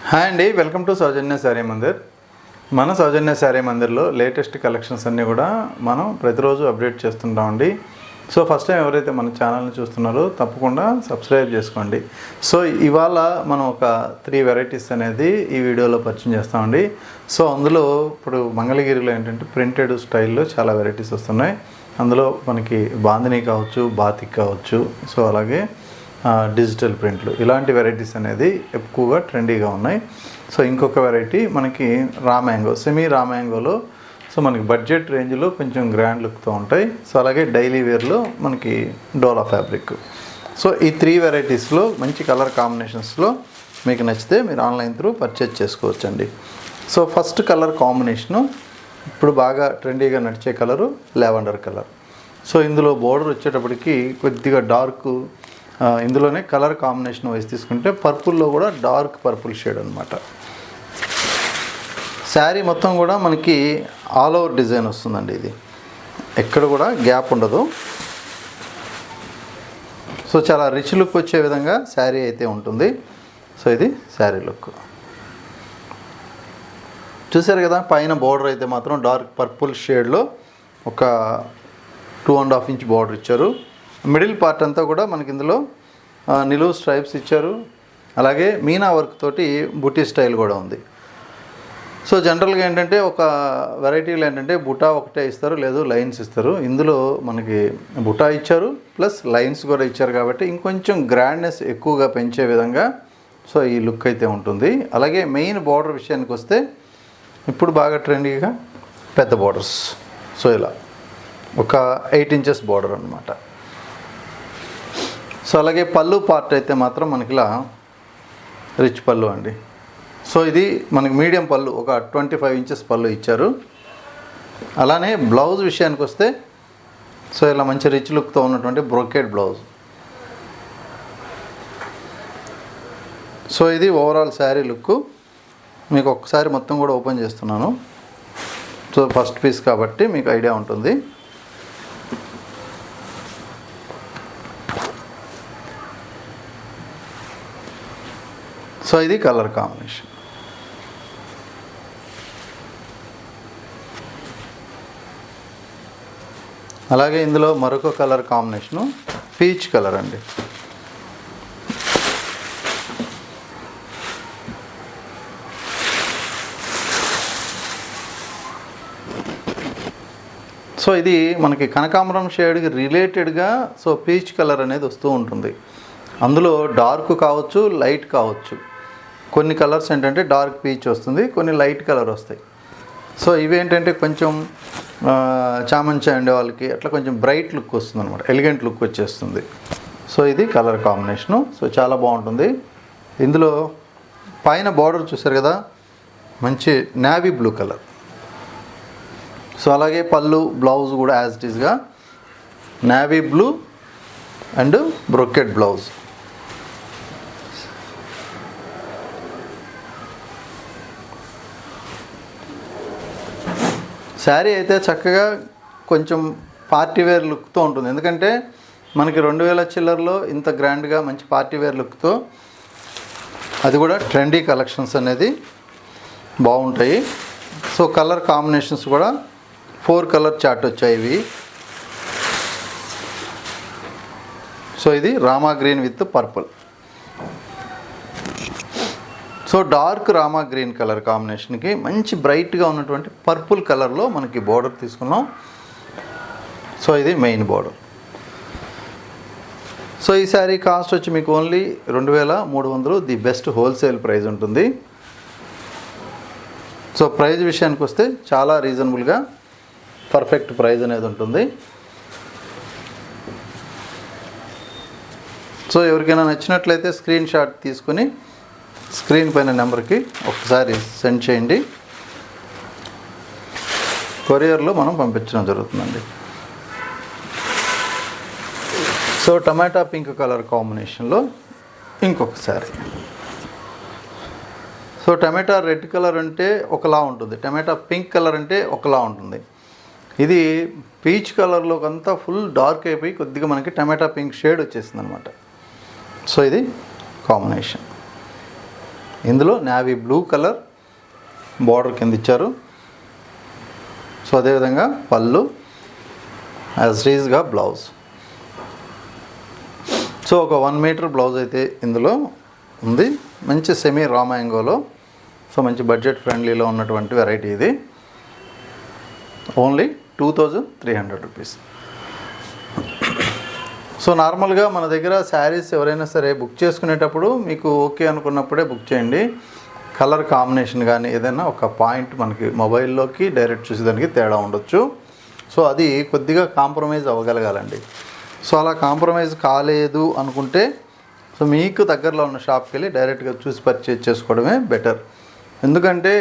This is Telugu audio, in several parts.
హాయ్ అండి, వెల్కమ్ టు సౌజన్య శారీ మందిర్. మన సౌజన్య శారీ మందిర్లో లేటెస్ట్ కలెక్షన్స్ అన్నీ కూడా మనం ప్రతిరోజు అప్డేట్ చేస్తుంటామండి. సో ఫస్ట్ టైం ఎవరైతే మన ఛానల్ని చూస్తున్నారో తప్పకుండా సబ్స్క్రైబ్ చేసుకోండి. సో ఇవాళ మనం ఒక 3 వెరైటీస్ అనేది ఈ వీడియోలో పరిచయం చేస్తామండి. సో అందులో ఇప్పుడు మంగళగిరిలో ఏంటంటే ప్రింటెడ్ స్టైల్లో చాలా వెరైటీస్ వస్తున్నాయి. అందులో మనకి బాందిని కావచ్చు, బాతిక్ కావచ్చు, సో అలాగే డిజిటల్ ప్రింట్లు, ఇలాంటి వెరైటీస్ అనేది ఎక్కువగా ట్రెండీగా ఉన్నాయి. సో ఇంకొక వెరైటీ మనకి రామ్యాంగో, సెమీ రామ్యాంగోలో సో మనకి బడ్జెట్ రేంజ్లో కొంచెం గ్రాండ్ లుక్తో ఉంటాయి. సో అలాగే డైలీ వేర్లో మనకి డోలా ఫ్యాబ్రిక్. సో ఈ 3 వెరైటీస్లో మంచి కలర్ కాంబినేషన్స్లో మీకు నచ్చితే మీరు ఆన్లైన్ త్రూ పర్చేజ్ చేసుకోవచ్చండి. సో ఫస్ట్ కలర్ కాంబినేషను ఇప్పుడు బాగా ట్రెండీగా నడిచే కలరు లావెండర్ కలర్. సో ఇందులో బోర్డర్ వచ్చేటప్పటికి కొద్దిగా డార్క్, ఇందులోనే కలర్ కాంబినేషన్ వైజ్ తీసుకుంటే పర్పుల్లో కూడా డార్క్ పర్పుల్ షేడ్ అనమాట. శారీ మొత్తం కూడా మనకి ఆల్ ఓవర్ డిజైన్ వస్తుందండి. ఇది ఎక్కడ కూడా గ్యాప్ ఉండదు. సో చాలా రిచ్ లుక్ వచ్చే విధంగా శారీ అయితే ఉంటుంది. సో ఇది శారీ లుక్ చూసారు కదా. పైన బోర్డర్ అయితే మాత్రం డార్క్ పర్పుల్ షేడ్లో ఒక 2.5 ఇంచ్ బోర్డర్ ఇచ్చారు. మిడిల్ పార్ట్ అంతా కూడా మనకి ఇందులో నిలువు స్ట్రైప్స్ ఇచ్చారు. అలాగే మీనా వర్క్ తోటి బుటీ స్టైల్ కూడా ఉంది. సో జనరల్గా ఏంటంటే ఒక వెరైటీలు ఏంటంటే బుటా ఒకటే ఇస్తారు, లేదు లైన్స్ ఇస్తారు. ఇందులో మనకి బుటా ఇచ్చారు ప్లస్ లైన్స్ కూడా ఇచ్చారు కాబట్టి ఇంకొంచెం గ్రాండ్నెస్ ఎక్కువగా పెంచే విధంగా సో ఈ లుక్ అయితే ఉంటుంది. అలాగే మెయిన్ బార్డర్ విషయానికి వస్తే ఇప్పుడు బాగా ట్రెండీగా పెద్ద బార్డర్స్. సో ఇలా ఒక 8 ఇంచెస్ బార్డర్ అనమాట. సో అలాగే పళ్ళు పార్ట్ అయితే మాత్రం మనకి ఇలా రిచ్ పళ్ళు అండి. సో ఇది మనకి మీడియం పళ్ళు, ఒక 25 ఇంచెస్ పళ్ళు ఇచ్చారు. అలానే బ్లౌజ్ విషయానికి వస్తే సో ఇలా మంచి రిచ్ లుక్తో ఉన్నటువంటి బ్రోకెడ్ బ్లౌజ్. సో ఇది ఓవరాల్ శారీ లుక్. మీకు ఒక్కసారి మొత్తం కూడా ఓపెన్ చేస్తున్నాను. సో ఫస్ట్ పీస్ కాబట్టి మీకు ఐడియా ఉంటుంది. సో ఇది కలర్ కాంబినేషన్. అలాగే ఇందులో మరొక కలర్ కాంబినేషను పీచ్ కలర్ అండి. సో ఇది మనకి కనకాంబరం షేడ్కి రిలేటెడ్గా సో పీచ్ కలర్ అనేది వస్తూ ఉంటుంది. అందులో డార్క్ కావచ్చు, లైట్ కావచ్చు. కొన్ని కలర్స్ ఏంటంటే డార్క్ పీచ్ వస్తుంది, కొన్ని లైట్ కలర్ వస్తాయి. సో ఇవేంటంటే కొంచెం చామంచా ఉండే వాళ్ళకి అట్లా కొంచెం బ్రైట్ లుక్ వస్తుంది అనమాట, ఎలిగెంట్ లుక్ వచ్చేస్తుంది. సో ఇది కలర్ కాంబినేషను. సో చాలా బాగుంటుంది. ఇందులో పైన బార్డర్ చూసారు కదా, మంచి నేవీ బ్లూ కలర్. సో అలాగే పళ్ళు బ్లౌజ్ కూడా యాజ్ ఇట్ ఈస్గా navy blue and brocade blouse. Sari అయితే చక్కగా కొంచెం పార్టీ వేర్ లుక్తో ఉంటుంది. ఎందుకంటే మనకి 2000 చిల్లర్లో ఇంత గ్రాండ్గా మంచి పార్టీ వేర్ లుక్తో, అది కూడా ట్రెండీ కలెక్షన్స్ అనేది బాగుంటాయి. సో కలర్ కాంబినేషన్స్ కూడా 4 కలర్ చార్ట్ వచ్చాయి ఇవి. సో ఇది Rama green with purple. So dark Rama green colour కాంబినేషన్కి మంచి బ్రైట్గా ఉన్నటువంటి పర్పుల్ కలర్లో మనకి బోర్డర్ తీసుకున్నాం. సో ఇది మెయిన్ బోర్డర్. సో ఈ శారీ కాస్ట్ వచ్చి మీకు only 2300 the best wholesale price ఉంటుంది. సో ప్రైస్ విషయానికి వస్తే చాలా రీజనబుల్గా పర్ఫెక్ట్ ప్రైస్ అనేది ఉంటుంది. సో ఎవరికైనా నచ్చినట్లయితే స్క్రీన్ షాట్ తీసుకుని స్క్రీన్ పైన నెంబర్కి ఒకసారి సెండ్ చేయండి. కొరియర్లో మనం పంపించడం జరుగుతుందండి. సో టమాటా పింక్ కలర్ కాంబినేషన్లో ఇంకొక శారీ. సో టమాటా రెడ్ కలర్ అంటే ఒకలా ఉంటుంది, టమాటా పింక్ కలర్ అంటే ఒకలా ఉంటుంది. ఇది పీచ్ కలర్లో అంతా ఫుల్ డార్క్ అయిపోయి కొద్దిగా మనకి టమాటా పింక్ షేడ్ వచ్చేసింది అనమాట. సో ఇది కాంబినేషన్. ఇందులో నేవీ బ్లూ కలర్ బార్డర్ కింద ఇచ్చారు. సో అదేవిధంగా పళ్ళు, యాజ్ రీజ్గా బ్లౌజ్. సో ఒక 1 మీటర్ బ్లౌజ్ అయితే ఇందులో ఉంది. మంచి సెమీ రా మ్యాంగోలో, సో మంచి బడ్జెట్ ఫ్రెండ్లీలో ఉన్నటువంటి వెరైటీ ఇది. Only 2300 rupees. సో నార్మల్గా మన దగ్గర శారీస్ ఎవరైనా సరే బుక్ చేసుకునేటప్పుడు మీకు ఓకే అనుకున్నప్పుడే బుక్ చేయండి. కలర్ కాంబినేషన్ కానీ ఏదైనా ఒక పాయింట్ మనకి మొబైల్లోకి డైరెక్ట్ చూసేదానికి తేడా ఉండొచ్చు. సో అది కొద్దిగా కాంప్రమైజ్ అవ్వగలగాలండి. సో అలా కాంప్రమైజ్ కాలేదు అనుకుంటే సో మీకు దగ్గరలో ఉన్న షాప్కి వెళ్ళి డైరెక్ట్గా చూసి పర్చేజ్ చేసుకోవడమే బెటర్. ఎందుకంటే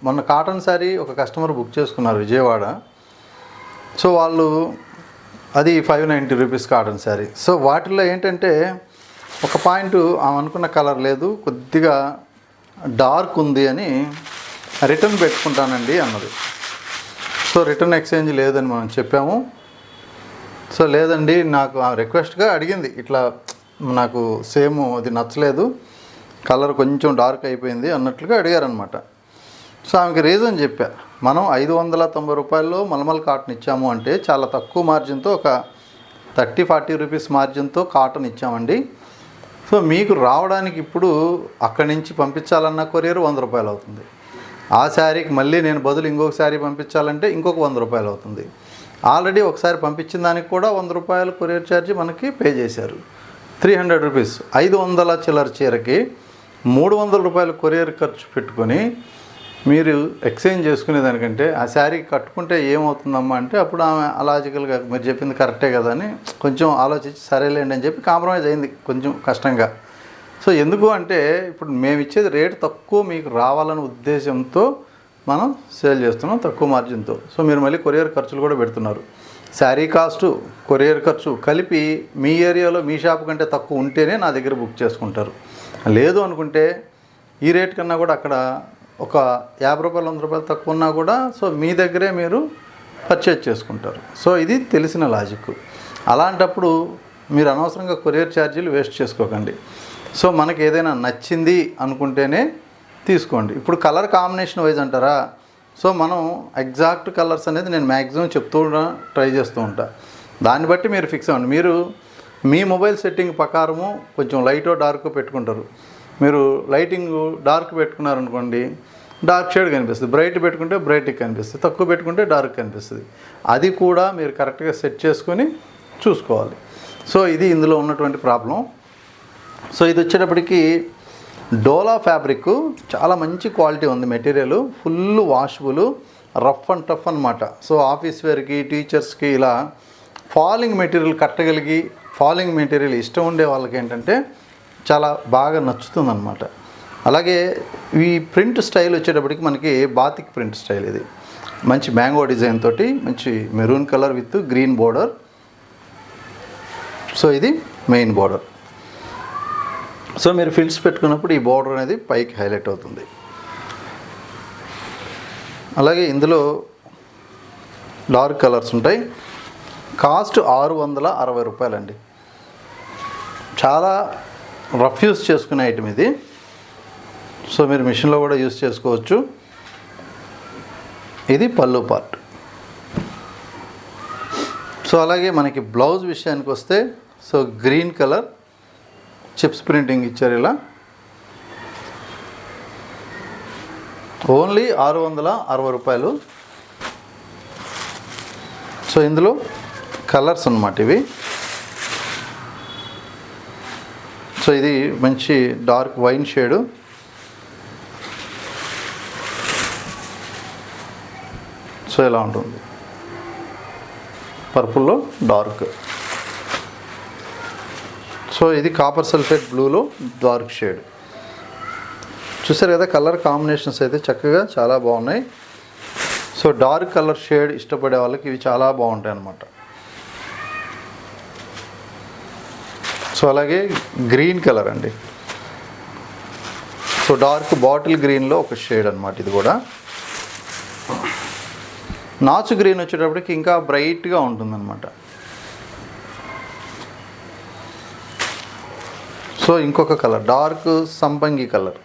మొన్న కాటన్ శారీ ఒక కస్టమర్ బుక్ చేసుకున్నారు విజయవాడ. సో వాళ్ళు అది 590 రూపీస్ కాటన్ శారీ. సో వాటిల్లో ఏంటంటే ఒక పాయింట్ ఆమె అనుకున్న కలర్ లేదు, కొద్దిగా డార్క్ ఉంది అని రిటర్న్ పెట్టుకుంటానండి అన్నది. సో రిటర్న్ ఎక్స్చేంజ్ లేదని మనం చెప్పాము. సో లేదండి, నాకు రిక్వెస్ట్గా అడిగింది, ఇట్లా నాకు సేమ్ అది నచ్చలేదు, కలర్ కొంచెం డార్క్ అయిపోయింది అన్నట్లుగా అడిగారనమాట. సో ఆమెకి రీజన్ చెప్పా. మనం 590 రూపాయల్లో మల్మల్ కాటన్ ఇచ్చాము అంటే చాలా తక్కువ మార్జిన్తో ఒక 30-40 రూపీస్ మార్జిన్తో కాటన్ ఇచ్చామండి. సో మీకు రావడానికి ఇప్పుడు అక్కడి నుంచి పంపించాలన్న కొరియర్ 100 రూపాయలు అవుతుంది. ఆ శారీకి మళ్ళీ నేను బదులు ఇంకొక శారీ పంపించాలంటే ఇంకొక 100 రూపాయలు అవుతుంది. ఆల్రెడీ ఒకసారి పంపించిన దానికి కూడా 100 రూపాయలు కొరియర్ ఛార్జీ మనకి పే చేశారు. 300 రూపీస్. 500 చిల్లర చీరకి 300 రూపాయలు కొరియర్ ఖర్చు పెట్టుకొని మీరు ఎక్స్చేంజ్ చేసుకునే దానికంటే ఆ శారీ కట్టుకుంటే ఏమవుతుందమ్మా అంటే అప్పుడు ఆమె అలాజికల్గా మీరు చెప్పింది కరెక్టే కదా అని కొంచెం ఆలోచించి సరేలేండి అని చెప్పి కాంప్రమైజ్ అయింది కొంచెం కష్టంగా. సో ఎందుకు అంటే ఇప్పుడు మేము ఇచ్చేది రేటు తక్కువ మీకు రావాలనే ఉద్దేశంతో మనం సేల్ చేస్తున్నాం తక్కువ మార్జిన్తో. సో మీరు మళ్ళీ కొరియర్ ఖర్చులు కూడా పెడుతున్నారు. శారీ కాస్టు, కొరియర్ ఖర్చు కలిపి మీ ఏరియాలో మీ షాప్ కంటే తక్కువ ఉంటేనే నా దగ్గర బుక్ చేసుకుంటారు. లేదు అనుకుంటే ఈ రేట్ కన్నా కూడా అక్కడ ఒక 50 రూపాయలు 100 రూపాయలు తక్కువ ఉన్నా కూడా సో మీ దగ్గరే మీరు పర్చేజ్ చేసుకుంటారు. సో ఇది తెలిసిన లాజిక్. అలాంటప్పుడు మీరు అనవసరంగా కొరియర్ ఛార్జీలు వేస్ట్ చేసుకోకండి. సో మనకి ఏదైనా నచ్చింది అనుకుంటేనే తీసుకోండి. ఇప్పుడు కలర్ కాంబినేషన్ వైజ్ అంటారా, సో మనం ఎగ్జాక్ట్ కలర్స్ అనేది నేను మ్యాక్సిమం చెప్తూ ట్రై చేస్తూ ఉంటా. దాన్ని బట్టి మీరు ఫిక్స్ అవ్వండి. మీరు మీ మొబైల్ సెట్టింగ్ ప్రకారము కొంచెం లైటో డార్క్ పెట్టుకుంటారు. మీరు లైటింగ్ డార్క్ పెట్టుకున్నారనుకోండి డార్క్ షేడ్ కనిపిస్తుంది, బ్రైట్ పెట్టుకుంటే బ్రైట్గా కనిపిస్తుంది, తక్కువ పెట్టుకుంటే డార్క్ కనిపిస్తుంది. అది కూడా మీరు కరెక్ట్గా సెట్ చేసుకొని చూసుకోవాలి. సో ఇది ఇందులో ఉన్నటువంటి ప్రాబ్లం. సో ఇది వచ్చేటప్పటికి డోలా ఫ్యాబ్రిక్ చాలా మంచి క్వాలిటీ ఉంది. Material full washable, rough and tough అనమాట. సో ఆఫీస్ వేర్కి, టీచర్స్కి ఇలా ఫాలింగ్ మెటీరియల్ కట్టగలిగి ఫాలింగ్ మెటీరియల్ ఇష్టం ఉండే వాళ్ళకి ఏంటంటే చాలా బాగా నచ్చుతుందన్నమాట. అలాగే ఈ ప్రింట్ స్టైల్ వచ్చేటప్పటికి మనకి బాతిక్ ప్రింట్ స్టైల్. ఇది మంచి మ్యాంగో డిజైన్ తోటి మంచి maroon colour with green border. So ఇది మెయిన్ బోర్డర్. సో మీరు ఫిల్స్ పెట్టుకున్నప్పుడు ఈ బోర్డర్ అనేది పైకి హైలైట్ అవుతుంది. అలాగే ఇందులో డార్క్ కలర్స్ ఉంటాయి. కాస్ట్ 660 రూపాయలండి. చాలా రఫ్ యూస్ చేసుకునే ఐటమ్ ఇది. సో మీరు మిషన్లో కూడా యూస్ చేసుకోవచ్చు. ఇది పళ్ళు పార్ట్. సో అలాగే మనకి బ్లౌజ్ విషయానికి వస్తే so green colour chips printing ఇచ్చారు. ఇలా ఓన్లీ 660 రూపాయలు. సో ఇందులో కలర్స్ అన్నమాట ఇవి. సో ఇది మంచి డార్క్ వైన్ షేడు, సో ఇలా ఉంటుంది. పర్పుల్లో డార్క్. సో ఇది కాపర్ సల్ఫేట్ బ్లూలో డార్క్ షేడ్. చూసారు కదా, కలర్ కాంబినేషన్స్ అయితే చక్కగా చాలా బాగున్నాయి. సో డార్క్ కలర్ షేడ్ ఇష్టపడే వాళ్ళకి ఇవి చాలా బాగుంటాయి అన్నమాట. సో అలాగే గ్రీన్ కలర్ అండి. సో డార్క్ బాటిల్ గ్రీన్లో ఒక షేడ్ అనమాట. ఇది కూడా నాచు గ్రీన్ వచ్చేటప్పటికి ఇంకా బ్రైట్గా ఉంటుందన్నమాట. సో ఇంకొక కలర్ డార్క్ సంపంగి కలర్.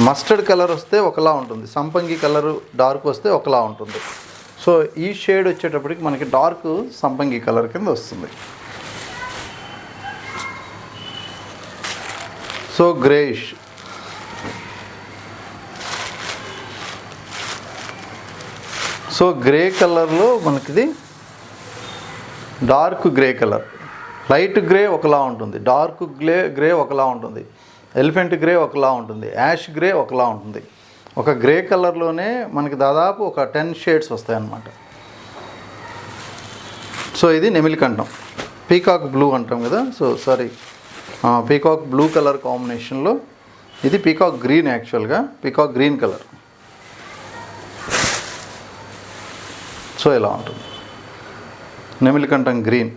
మస్టర్డ్ కలర్ వస్తే ఒకలా ఉంటుంది, సంపంగి కలరు డార్క్ వస్తే ఒకలా ఉంటుంది. సో ఈ షేడ్ వచ్చేటప్పటికి మనకి డార్క్ సంపంగి కలర్ కింద వస్తుంది. సో గ్రేయిష్, సో గ్రే కలర్లో మనకిది dark grey colour, light grey ఒకలా ఉంటుంది, డార్క్ గ్రే ఒకలా ఉంటుంది, ఎలిఫెంట్ గ్రే ఒకలా ఉంటుంది, యాష్ గ్రే ఒకలా ఉంటుంది. ఒక గ్రే కలర్లోనే మనకి దాదాపు ఒక 10 షేడ్స్ వస్తాయి అన్నమాట. సో ఇది నెమిలికంఠం, పీకాక్ బ్లూ అంటాం కదా. So sorry, peacock blue colour కాంబినేషన్లో ఇది పీకాక్ గ్రీన్, యాక్చువల్గా పీకాక్ గ్రీన్ కలర్. సో ఇలా ఉంటుంది నెమిలికంఠం గ్రీన్,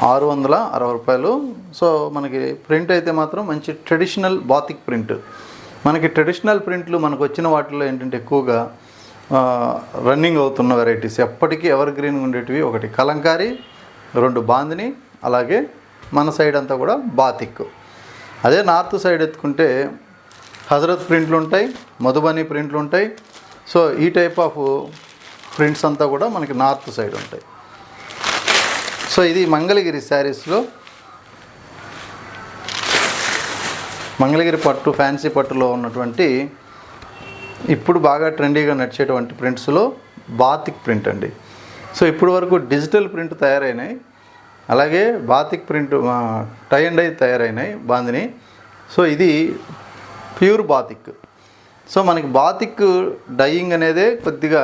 660 రూపాయలు. సో మనకి ప్రింట్ అయితే మాత్రం మంచి ట్రెడిషనల్ బాతిక్ ప్రింట్. మనకి ట్రెడిషనల్ ప్రింట్లు మనకు వచ్చిన వాటిల్లో ఏంటంటే ఎక్కువగా రన్నింగ్ అవుతున్న వెరైటీస్, ఎప్పటికీ ఎవర్ గ్రీన్గా ఉండేటివి ఒకటి కలంకారీ, 2 బాందిని, అలాగే మన సైడ్ అంతా కూడా బాతిక్. అదే నార్త్ సైడ్ ఎత్తుకుంటే హజరత్ ప్రింట్లు ఉంటాయి, మధుబని ప్రింట్లు ఉంటాయి. సో ఈ టైప్ ఆఫ్ ప్రింట్స్ అంతా కూడా మనకి నార్త్ సైడ్ ఉంటాయి. సో ఇది మంగళగిరి శారీస్లో, మంగళగిరి పట్టు, ఫ్యాన్సీ పట్టులో ఉన్నటువంటి ఇప్పుడు బాగా ట్రెండీగా నడిచేటువంటి ప్రింట్స్లో బాతిక్ ప్రింట్ అండి. సో ఇప్పుడు వరకు డిజిటల్ ప్రింట్ తయారైనాయి, అలాగే batik print tie and dye తయారైనాయి బాందిని. సో ఇది ప్యూర్ బాతిక్. సో మనకి బాతిక్ డైయింగ్ అనేదే కొద్దిగా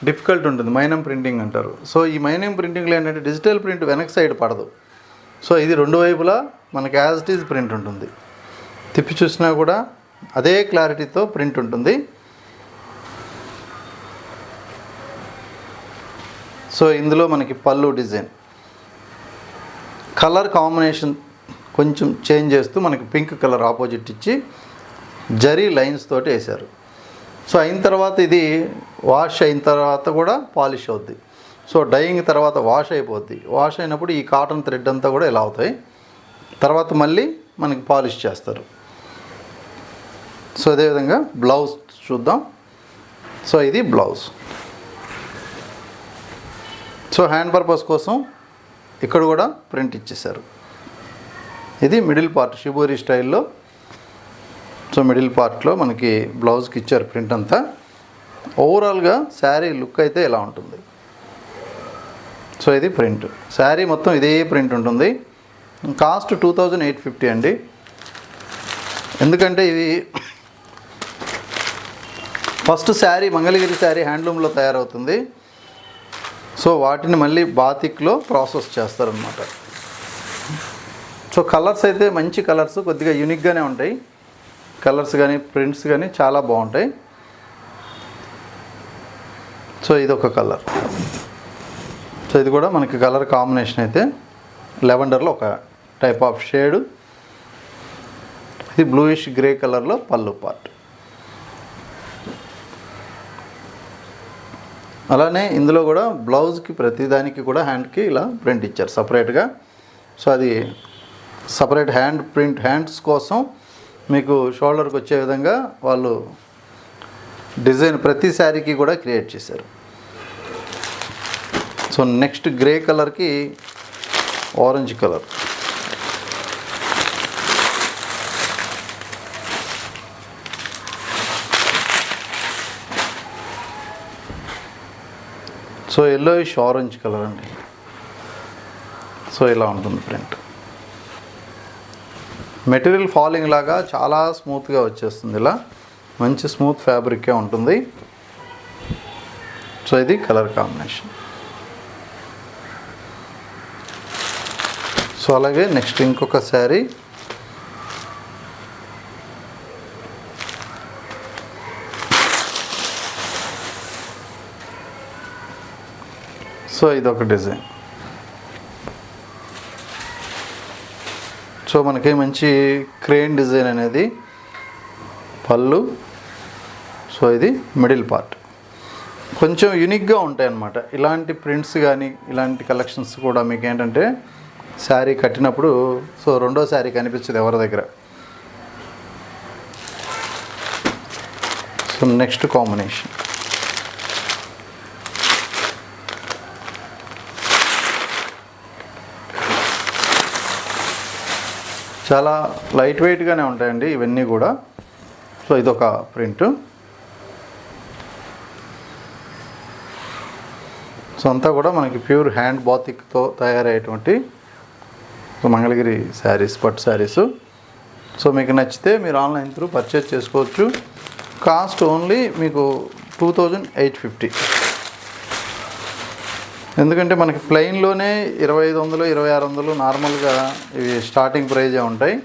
డిఫికల్ట్ ఉంటుంది, మైనం ప్రింటింగ్ అంటారు. సో ఈ మైనం ప్రింటింగ్లో ఏంటంటే డిజిటల్ ప్రింట్ వెనక్ సైడ్ పడదు. సో ఇది 2 వైపులా మనకి యాజ్ ఇట్ ఈజ్ ప్రింట్ ఉంటుంది, తిప్పి చూసినా కూడా అదే క్లారిటీతో ప్రింట్ ఉంటుంది. సో ఇందులో మనకి పళ్ళు డిజైన్, కలర్ కాంబినేషన్ కొంచెం చేంజ్ చేస్తూ మనకి పింక్ కలర్ ఆపోజిట్ ఇచ్చి జరీ లైన్స్ తోటి వేశారు. సో అయిన తర్వాత ఇది వాష్ అయిన తర్వాత కూడా పాలిష్ అవుద్ది. సో డైయింగ్ తర్వాత వాష్ అయిపోద్ది. వాష్ అయినప్పుడు ఈ కాటన్ థ్రెడ్ అంతా కూడా ఇలా అవుతాయి, తర్వాత మళ్ళీ మనకి పాలిష్ చేస్తారు. సో అదేవిధంగా బ్లౌజ్ చూద్దాం. సో ఇది బ్లౌజ్. సో హ్యాండ్ పర్పస్ కోసం ఇక్కడ కూడా ప్రింట్ ఇచ్చేసారు. ఇది మిడిల్ పార్ట్ షిబోరి స్టైల్లో. సో మిడిల్ పార్ట్లో మనకి బ్లౌజ్కి ఇచ్చారు ప్రింట్ అంతా. ఓవరాల్గా శారీ లుక్ అయితే ఇలా ఉంటుంది. సో ఇది ప్రింట్, శారీ మొత్తం ఇదే ప్రింట్ ఉంటుంది. కాస్ట్ 2850 అండి. ఎందుకంటే ఇవి ఫస్ట్ శారీ మంగళగిరి శారీ హ్యాండ్లూమ్లో తయారవుతుంది. సో వాటిని మళ్ళీ బాతిక్లో ప్రాసెస్ చేస్తారనమాట. సో కలర్స్ అయితే మంచి కలర్స్, కొద్దిగా యూనిక్గానే ఉంటాయి కలర్స్ కానీ ప్రింట్స్ కానీ చాలా బాగుంటాయి. సో ఇది ఒక కలర్. సో ఇది కూడా మనకి కలర్ కాంబినేషన్ అయితే లెవెండర్లో ఒక టైప్ ఆఫ్ షేడు. ఇది బ్లూయిష్ గ్రే కలర్లో పళ్ళు పార్ట్. అలానే ఇందులో కూడా బ్లౌజ్కి ప్రతిదానికి కూడా హ్యాండ్కి ఇలా ప్రింట్ ఇచ్చారు సపరేట్గా. సో అది సపరేట్ హ్యాండ్ ప్రింట్, హ్యాండ్స్ కోసం మీకు షోల్డర్కి వచ్చే విధంగా వాళ్ళు డిజైన్ ప్రతి శారీకి కూడా క్రియేట్ చేశారు. సో నెక్స్ట్ గ్రే కలర్కి orange colour. So yellowish orange colour అండి. సో ఇలా ఉంటుంది ప్రింట్. మెటీరియల్ ఫాలింగ్ లాగా చాలా స్మూత్గా వచ్చేస్తుంది, ఇలా మంచి స్మూత్ ఫ్యాబ్రికే ఉంటుంది. సో ఇది కలర్ కాంబినేషన్. సో అలాగే నెక్స్ట్ ఇంకొక శారీ. సో ఇదొక డిజైన్. సో మనకి మంచి క్రేన్ డిజైన్ అనేది పళ్ళు. సో ఇది మిడిల్ పార్ట్. కొంచెం యూనిక్గా ఉంటాయి అన్నమాట ఇలాంటి ప్రింట్స్ కానీ ఇలాంటి కలెక్షన్స్ కూడా. మీకు ఏంటంటే శారీ కట్టినప్పుడు సో రెండో శారీ కనిపించదు ఎవరి దగ్గర. సో నెక్స్ట్ కాంబినేషన్ చాలా లైట్ వెయిట్గానే ఉంటాయండి ఇవన్నీ కూడా. సో ఇదొక ప్రింట్. సో అంతా కూడా మనకి ప్యూర్ హ్యాండ్ బాతిక్తో తయారయ్యేటువంటి మంగళగిరి శారీస్, పట్టు శారీస్. సో మీకు నచ్చితే మీరు ఆన్లైన్ త్రూ పర్చేజ్ చేసుకోవచ్చు. కాస్ట్ ఓన్లీ మీకు 2850. ఎందుకంటే మనకి ప్లెయిన్లోనే 2500, 2600 నార్మల్గా ఇవి స్టార్టింగ్ ప్రైజే ఉంటాయి.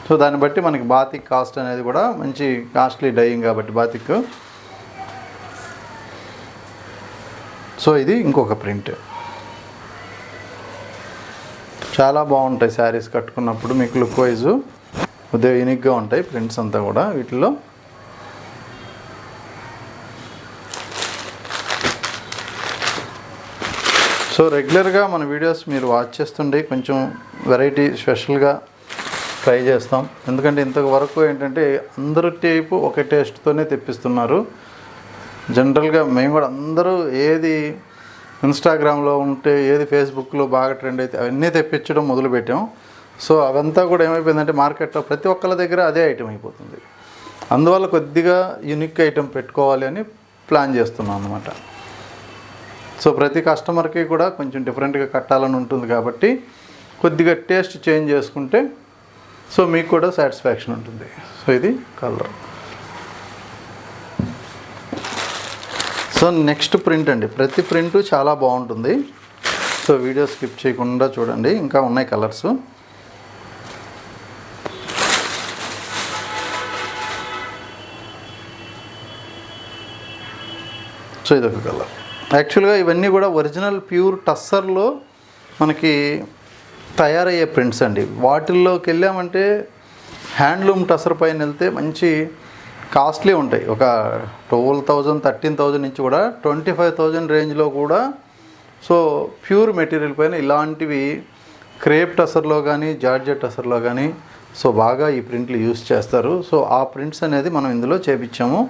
సో దాన్ని బట్టి మనకి బాతిక్ కాస్ట్ అనేది కూడా మంచి కాస్ట్లీ డైయింగ్ కాబట్టి బాతిక్. సో ఇది ఇంకొక ప్రింట్. చాలా బాగుంటాయి శారీస్ కట్టుకున్నప్పుడు, మీకు లుక్ వైజు కొద్దిగా యూనిక్గా ఉంటాయి ప్రింట్స్ అంతా కూడా వీటిలో. సో రెగ్యులర్గా మన వీడియోస్ మీరు వాచ్ చేస్తుండే కొంచెం వెరైటీ స్పెషల్గా ట్రై చేస్తాం. ఎందుకంటే ఇంతవరకు ఏంటంటే అందరూ టైపు ఒకే టేస్ట్తోనే తెప్పిస్తున్నారు. జనరల్గా మేము కూడా అందరూ ఏది ఇన్స్టాగ్రామ్లో ఉంటే, ఏది ఫేస్బుక్లో బాగా ట్రెండ్ అయితే అవన్నీ తెప్పించడం మొదలుపెట్టాం. సో అవంతా కూడా ఏమైపోయిందంటే మార్కెట్లో ప్రతి ఒక్కళ్ళ దగ్గర అదే ఐటెం అయిపోతుంది. అందువల్ల కొద్దిగా యూనిక్ ఐటెం పెట్టుకోవాలి అని ప్లాన్ చేస్తున్నాం అన్నమాట. సో ప్రతి కస్టమర్కి కూడా కొంచెం డిఫరెంట్గా కట్టాలని ఉంటుంది కాబట్టి కొద్దిగా టేస్ట్ చేంజ్ చేసుకుంటే సో మీకు కూడా సాటిస్ఫాక్షన్ ఉంటుంది. సో ఇది కలర్. సో నెక్స్ట్ ప్రింట్ అండి. ప్రతి ప్రింటు చాలా బాగుంటుంది. సో వీడియో స్కిప్ చేయకుండా చూడండి, ఇంకా ఉన్నాయి కలర్స్. సో ఇదొక కలర్. యాక్చువల్గా ఇవన్నీ కూడా ఒరిజినల్ ప్యూర్ టస్సర్లో మనకి తయారయ్యే ప్రింట్స్ అండి. వాటిల్లోకి వెళ్ళామంటే హ్యాండ్లూమ్ టస్సర్ పైన వెళ్తే మంచి కాస్ట్లీ ఉంటాయి. ఒక 12,000, 13,000 నుంచి కూడా 25,000 రేంజ్లో కూడా. సో ప్యూర్ మెటీరియల్ పైన ఇలాంటివి క్రేప్ టస్సర్లో కానీ జార్జెట్ టస్సర్లో కానీ సో బాగా ఈ ప్రింట్లు యూస్ చేస్తారు. సో ఆ ప్రింట్స్ అనేది మనం ఇందులో చేపించాము.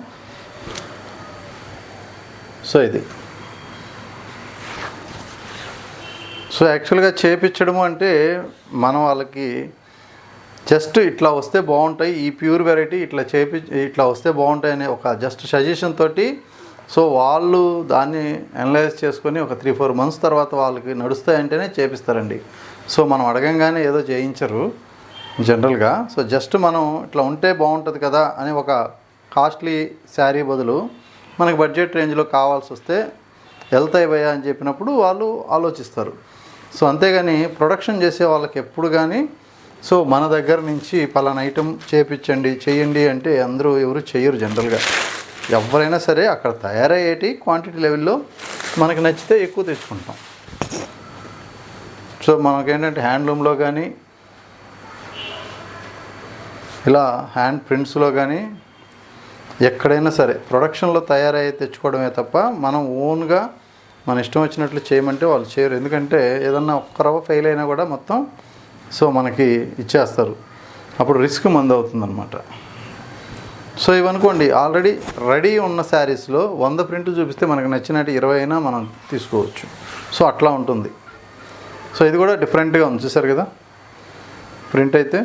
సో ఇది సో యాక్చువల్గా చేపించడము అంటే మనం వాళ్ళకి జస్ట్ ఇట్లా వస్తే బాగుంటాయి, ఈ ప్యూర్ వెరైటీ ఇట్లా వస్తే బాగుంటాయి అనే ఒక జస్ట్ సజెషన్ తోటి సో వాళ్ళు దాన్ని అనలైజ్ చేసుకొని ఒక 3-4 మంత్స్ తర్వాత వాళ్ళకి నడుస్తాయంటేనే చేపిస్తారండి. సో మనం అడగంగానే ఏదో చేయించరు జనరల్గా. సో జస్ట్ మనం ఇట్లా ఉంటే బాగుంటుంది కదా అని ఒక కాస్ట్లీ శారీ బదులు మనకి బడ్జెట్ రేంజ్లో కావాల్సి వస్తే వెళ్తాయి భయ్యా అని చెప్పినప్పుడు వాళ్ళు ఆలోచిస్తారు. సో అంతేగాని ప్రొడక్షన్ చేసే వాళ్ళకి ఎప్పుడు కానీ సో మన దగ్గర నుంచి పలానా ఐటెం చేయండి అంటే అందరూ ఎవరు చేయరు జనరల్గా. ఎవరైనా సరే అక్కడ తయారయ్యేటి క్వాంటిటీ లెవెల్లో మనకి నచ్చితే ఎక్కువ తెచ్చుకుంటాం. సో మనకేంటంటే హ్యాండ్లూమ్లో కానీ ఇలా హ్యాండ్ ప్రింట్స్లో కానీ ఎక్కడైనా సరే ప్రొడక్షన్లో తయారయ్యి తెచ్చుకోవడమే తప్ప మనం ఓన్గా మన ఇష్టం వచ్చినట్లు చేయమంటే వాళ్ళు చేయరు. ఎందుకంటే ఏదన్నా ఒక్క రవ్వ ఫెయిల్ అయినా కూడా మొత్తం సో మనకి ఇచ్చేస్తారు. అప్పుడు రిస్క్ మంది అవుతుందన్నమాట. సో ఇవనుకోండి ఆల్రెడీ రెడీ ఉన్న శారీస్లో 100 ప్రింట్ చూపిస్తే మనకు నచ్చినట్టు 20 అయినా మనం తీసుకోవచ్చు. సో అట్లా ఉంటుంది. సో ఇది కూడా డిఫరెంట్గా ఉంది, చూసారు కదా ప్రింట్ అయితే.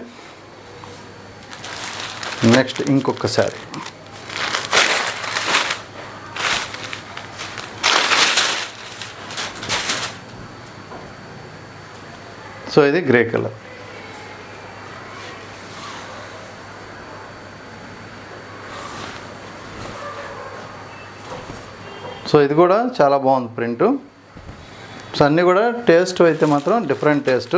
నెక్స్ట్ ఇంకొక శారీ. సో ఇది గ్రే కలర్. సో ఇది కూడా చాలా బాగుంది ప్రింటు. సో అన్నీ కూడా టేస్ట్ అయితే మాత్రం డిఫరెంట్ టేస్ట్.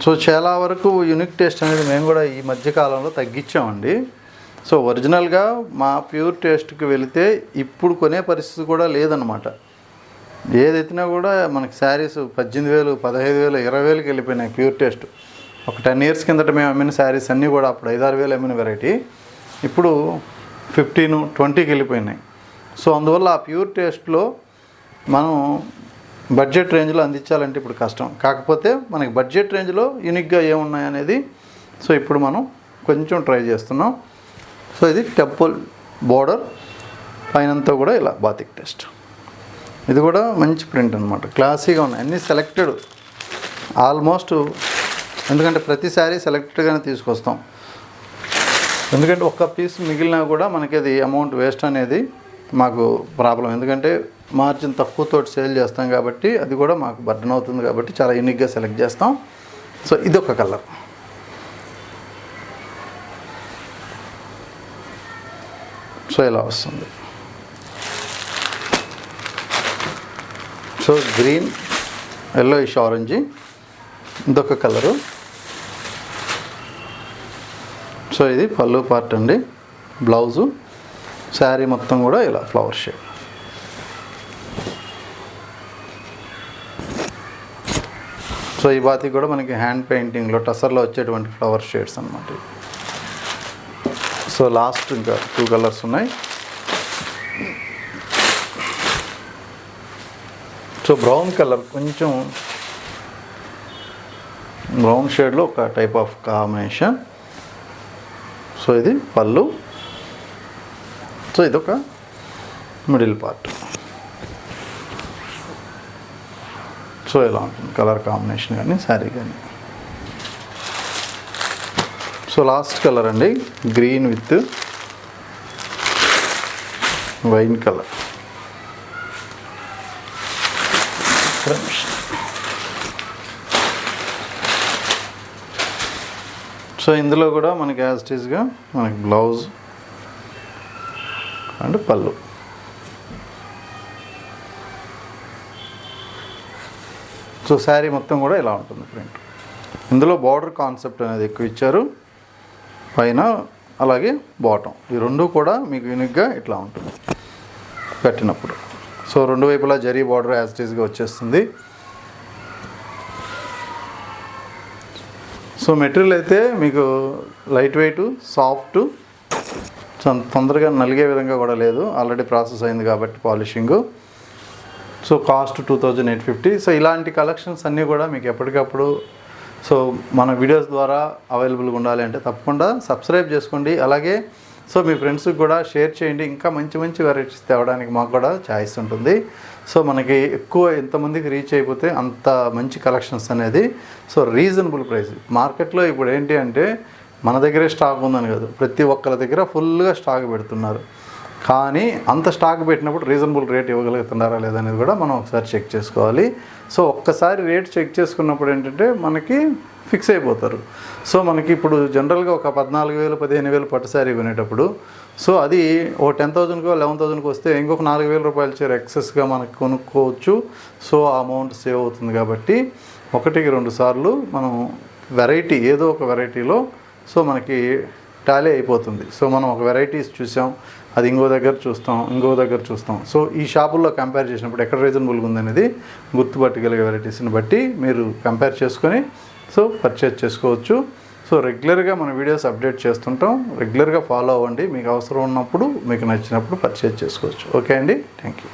సో చాలా వరకు యూనిక్ టేస్ట్ అనేది మేము కూడా ఈ మధ్యకాలంలో తగ్గించామండి. సో ఒరిజినల్గా మా ప్యూర్ టేస్ట్కి వెళితే ఇప్పుడు కొనే పరిస్థితి కూడా లేదన్నమాట. ఏదైనా కూడా మనకి శారీస్ 18,000, 15,000, 20,000కి వెళ్ళిపోయినాయి ప్యూర్ టేస్ట్. ఒక 10 years కిందట మేము అమ్మిన శారీస్ అన్నీ కూడా అప్పుడు 5-6 వేలు అమ్మిన వెరైటీ ఇప్పుడు 15-20కి వెళ్ళిపోయినాయి. సో అందువల్ల ఆ ప్యూర్ టేస్ట్లో మనం బడ్జెట్ రేంజ్లో అందించాలంటే ఇప్పుడు కష్టం. కాకపోతే మనకి బడ్జెట్ రేంజ్లో యూనిక్గా ఏమున్నాయనేది సో ఇప్పుడు మనం కొంచెం ట్రై చేస్తున్నాం. సో ఇది టెంపుల్ బోర్డర్, పైనంతా కూడా ఇలా బాతిక్ టెస్ట్. ఇది కూడా మంచి ప్రింట్ అనమాట, క్లాసీగా ఉన్నాయి. అన్నీ సెలెక్టెడ్ ఆల్మోస్ట్, ఎందుకంటే ప్రతిసారి సెలెక్టెడ్గానే తీసుకొస్తాం. ఎందుకంటే ఒక్క పీస్ మిగిలినా కూడా మనకి అది అమౌంట్ వేస్ట్ అనేది మాకు ప్రాబ్లం. ఎందుకంటే మార్జిన్ తక్కువతో సేల్ చేస్తాం కాబట్టి అది కూడా మాకు బర్డన్ అవుతుంది. కాబట్టి చాలా యూనిక్గా సెలెక్ట్ చేస్తాం. సో ఇదొక కలర్. సో ఇలా వస్తుంది. సో గ్రీన్, ఎల్లోయిష్ ఆరెంజ్, ఇదొక కలరు. సో ఇది పళ్ళు పార్ట్ అండి, బ్లౌజు, శారీ మొత్తం కూడా ఇలా ఫ్లవర్ షేడ్. సో ఈ బాతి కూడా మనకి హ్యాండ్ పెయింటింగ్లో టసర్లో వచ్చేటువంటి ఫ్లవర్ షేడ్స్ అన్నమాట. సో లాస్ట్ ఇంకా 2 కలర్స్ ఉన్నాయి. సో బ్రౌన్ కలర్, కొంచెం బ్రౌన్ షేడ్లో ఒక టైప్ ఆఫ్ కాంబినేషన్. సో ఇది పళ్ళు. సో ఇదొక మిడిల్ పార్ట్. సో ఇలా ఉంటుంది కలర్ కాంబినేషన్ కానీ శారీ కానీ. సో లాస్ట్ కలర్ అండి, green with wine colour. So ఇందులో కూడా మనకి యాజ్ ఇట్ ఈస్గా మనకి బ్లౌజ్ అండ్ పళ్ళు. సో శారీ మొత్తం కూడా ఇలా ఉంటుంది ప్రింట్. ఇందులో బార్డర్ కాన్సెప్ట్ అనేది ఎక్కువ ఇచ్చారు పైన, అలాగే బాటం. ఈ రెండు కూడా మీకు యూనిక్గా ఇట్లా ఉంటుంది కట్టినప్పుడు. సో రెండు వైపులా జరీ బార్డర్ యాజ్ ఇట్ ఈస్గా వచ్చేస్తుంది. సో మెటీరియల్ అయితే మీకు లైట్ వెయిట్, సాఫ్ట్, తొందరగా నలిగే విధంగా కూడా లేదు. ఆల్రెడీ ప్రాసెస్ అయింది కాబట్టి పాలిషింగు. So cost 2850. సో ఇలాంటి కలెక్షన్స్ అన్నీ కూడా మీకు ఎప్పటికప్పుడు సో మన వీడియోస్ ద్వారా అవైలబుల్గా ఉండాలి అంటే తప్పకుండా సబ్స్క్రైబ్ చేసుకోండి. అలాగే సో మీ ఫ్రెండ్స్కి కూడా షేర్ చేయండి. ఇంకా మంచి మంచి వెరైటీస్ తేవడానికి మాకు కూడా ఛాయిస్ ఉంటుంది. సో మనకి ఎక్కువ ఎంతమందికి రీచ్ అయిపోతే అంత మంచి కలెక్షన్స్ అనేది. So reasonable price. మార్కెట్లో ఇప్పుడు ఏంటి అంటే మన దగ్గరే స్టాక్ ఉందని కాదు, ప్రతి ఒక్కరి దగ్గర ఫుల్గా స్టాక్ పెడుతున్నారు. కానీ అంత స్టాక్ పెట్టినప్పుడు రీజనబుల్ రేట్ ఇవ్వగలుగుతున్నారా లేదనేది కూడా మనం ఒకసారి చెక్ చేసుకోవాలి. సో ఒక్కసారి రేట్ చెక్ చేసుకున్నప్పుడు ఏంటంటే మనకి ఫిక్స్ అయిపోతారు. సో మనకి ఇప్పుడు జనరల్గా ఒక 14,000 15,000 పట్టు శారీ కొనేటప్పుడు సో అది ఓ 10,000కో 11,000కో వస్తే ఇంకొక 4,000 రూపాయల చీర ఎక్సెస్గా మనకు కొనుక్కోవచ్చు. సో ఆ అమౌంట్ సేవ్ అవుతుంది. కాబట్టి 1-2 సార్లు మనం వెరైటీ ఏదో ఒక వెరైటీలో సో మనకి టాలీ అయిపోతుంది. సో మనం ఒక వెరైటీస్ చూసాం, అది ఇంకో దగ్గర చూస్తాం. సో ఈ షాపుల్లో కంపేర్ చేసినప్పుడు ఎక్కడ రీజనబుల్గా ఉందనేది గుర్తుపట్టగలిగే వెరైటీస్ని బట్టి మీరు కంపేర్ చేసుకొని సో పర్చేజ్ చేసుకోవచ్చు. సో రెగ్యులర్గా మన వీడియోస్ అప్డేట్ చేస్తుంటాం. రెగ్యులర్గా ఫాలో అవ్వండి. మీకు అవసరం ఉన్నప్పుడు, మీకు నచ్చినప్పుడు పర్చేజ్ చేసుకోవచ్చు. ఓకే అండి, థ్యాంక్ యూ.